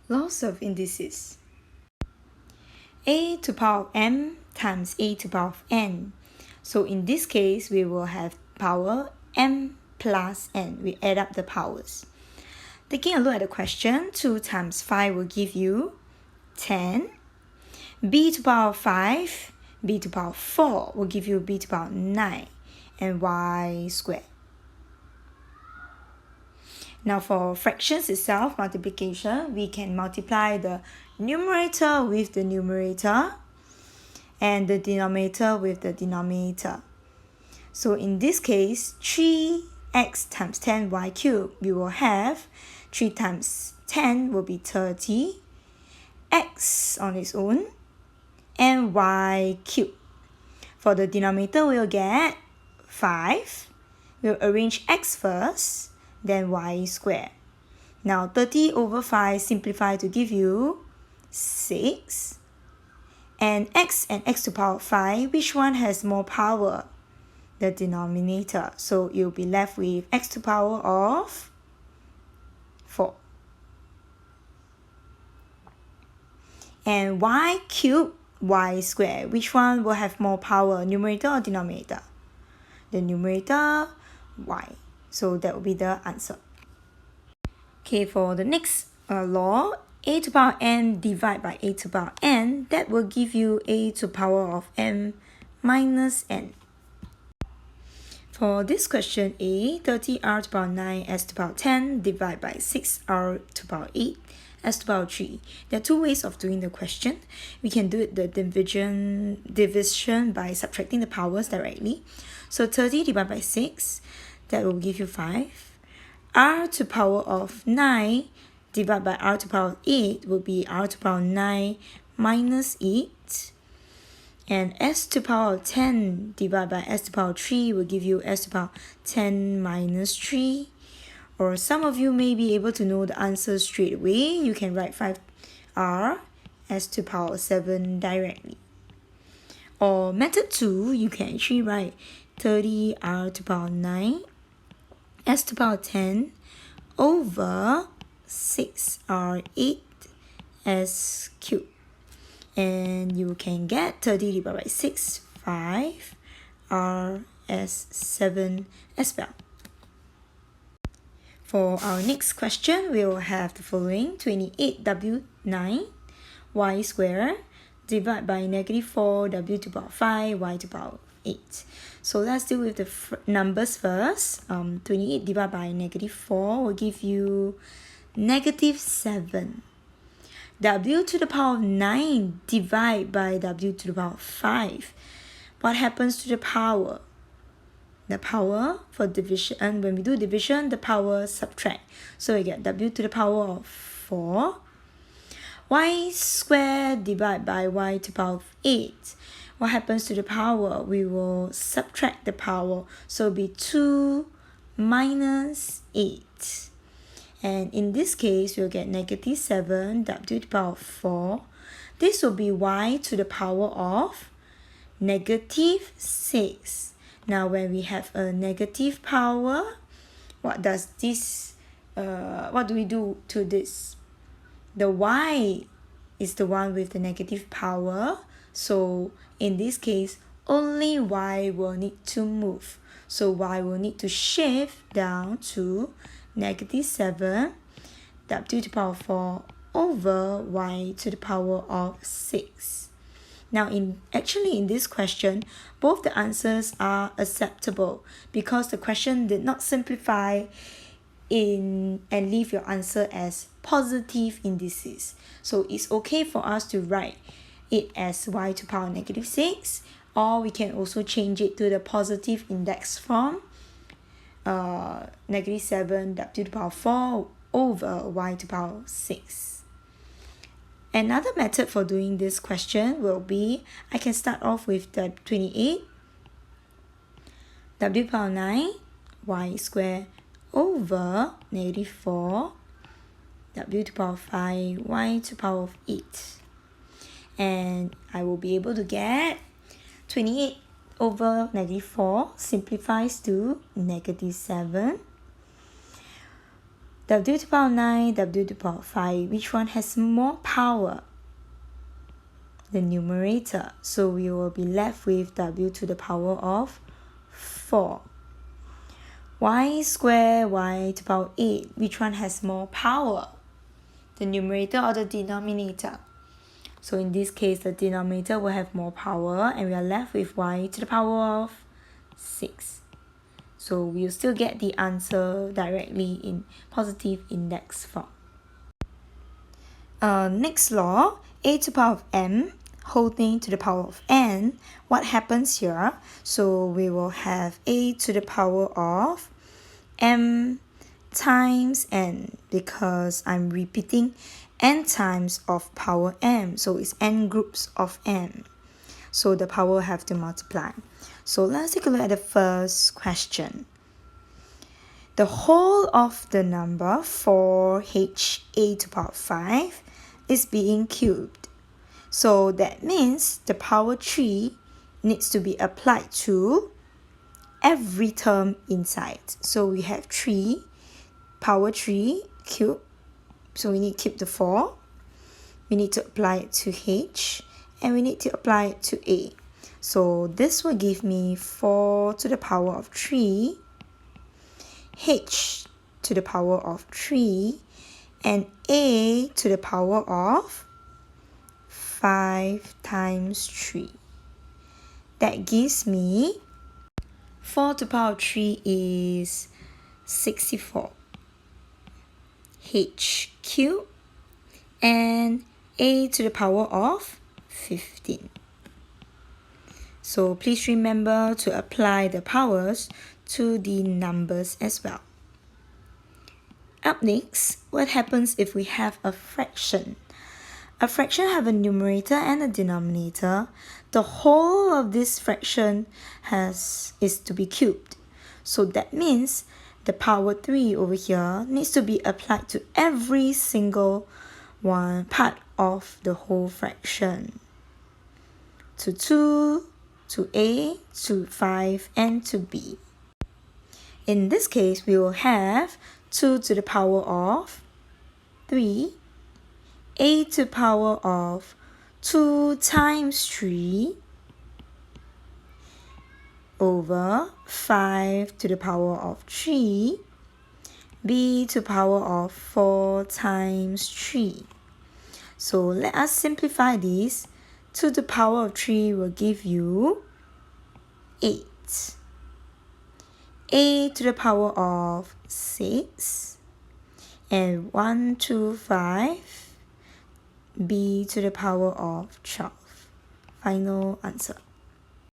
Laws of indices. A to the power of m times a to the power of n. So in this case, we will have power m plus n. We add up the powers. Taking a look at the question, 2 times 5 will give you 10. B to the power of 5, b to the power of 4 will give you b to the power of 9 and y squared. Now for fractions itself, multiplication, we can multiply the numerator with the numerator and the denominator with the denominator. So in this case, 3x times 10y cubed, we will have 3 times 10 will be 30, x on its own, and y cubed. For the denominator, we'll get 5. We'll arrange x first, then y squared. Now 30 over 5 simplify to give you 6. And x to the power of 5, which one has more power? The denominator. So you'll be left with x to the power of 4. And y cubed, y squared. Which one will have more power, numerator or denominator? The numerator, y. So that will be the answer. Okay, for the next law, a to the power of n divided by a to the power of n, that will give you a to the power of m minus n. For this question A, 30r to the power of 9 s to the power of 10 divided by 6r to the power of 8 s to the power of 3. There are two ways of doing the question. We can do it the division by subtracting the powers directly. So 30 divided by 6, that will give you 5. R to the power of 9 divided by r to the power of 8 will be r to the power of 9 minus 8. And s to the power of 10 divided by s to the power of 3 will give you s to the power of 10 minus 3. Or some of you may be able to know the answer straight away. You can write 5r s to the power of 7 directly. Or method 2, you can actually write 30r to the power of 9 s to the power of 10 over 6r8 s cubed. And you can get 30 divided by 6, 5, r s 7 as well. For our next question, we will have the following: 28w9 y squared divided by negative 4w to the power of 5 y to the power of 8. So let's deal with the numbers first. 28 divided by negative 4 will give you negative 7. W to the power of 9 divided by w to the power of 5. What happens to the power? The power for division, and when we do division, the power subtract. So we get w to the power of 4. Y squared divided by y to the power of 8. What happens to the power? We will subtract the power. So it'll be 2 minus 8. And in this case, we'll get negative 7 w to the power of 4. This will be y to the power of negative 6. Now, when we have a negative power, what do we do to this? The y is the one with the negative power. So in this case, only y will need to move. So y will need to shift down to negative 7 w to the power of 4 over y to the power of 6. Now, in this question, both the answers are acceptable because the question did not simplify and leave your answer as positive indices. So it's okay for us to write it as y to the power of negative 6, or we can also change it to the positive index form, negative 7 w to the power of 4 over y to the power of 6. Another method for doing this question will be, I can start off with the 28 w to the power of 9 y squared over negative 4 w to the power of 5 y to the power of 8. And I will be able to get 28 over negative 4 simplifies to negative 7. W to the power 9, W to the power 5. Which one has more power? The numerator. So we will be left with W to the power of 4. Y squared, Y to the power 8. Which one has more power? The numerator or the denominator? So in this case, the denominator will have more power, and we are left with Y to the power of 6. So we'll still get the answer directly in positive index form. Next law, a to the power of m whole thing to the power of n. What happens here? So we will have a to the power of m times n, because I'm repeating n times of power m. So it's n groups of n. So the power have to multiply. So let's take a look at the first question. The whole of the number 4h a to the power 5 is being cubed. So that means the power 3 needs to be applied to every term inside. So we have 3, power 3 cube. So we need to keep the 4. We need to apply it to h, and we need to apply it to a. So this will give me 4 to the power of 3, h to the power of 3, and a to the power of 5 times 3. That gives me 4 to the power of 3 is 64. H cubed and a to the power of 15. So please remember to apply the powers to the numbers as well. Up next, what happens if we have a fraction? A fraction have a numerator and a denominator. The whole of this fraction is to be cubed. So that means the power 3 over here needs to be applied to every single one part of the whole fraction. To 2, to a, to 5, and to b. In this case, we will have 2 to the power of 3, a to the power of 2 times 3 over 5 to the power of 3, b to the power of 4 times 3. So let us simplify this. 2 to the power of 3 will give you 8. A to the power of 6. And 1, 2, 5. B to the power of 12. Final answer.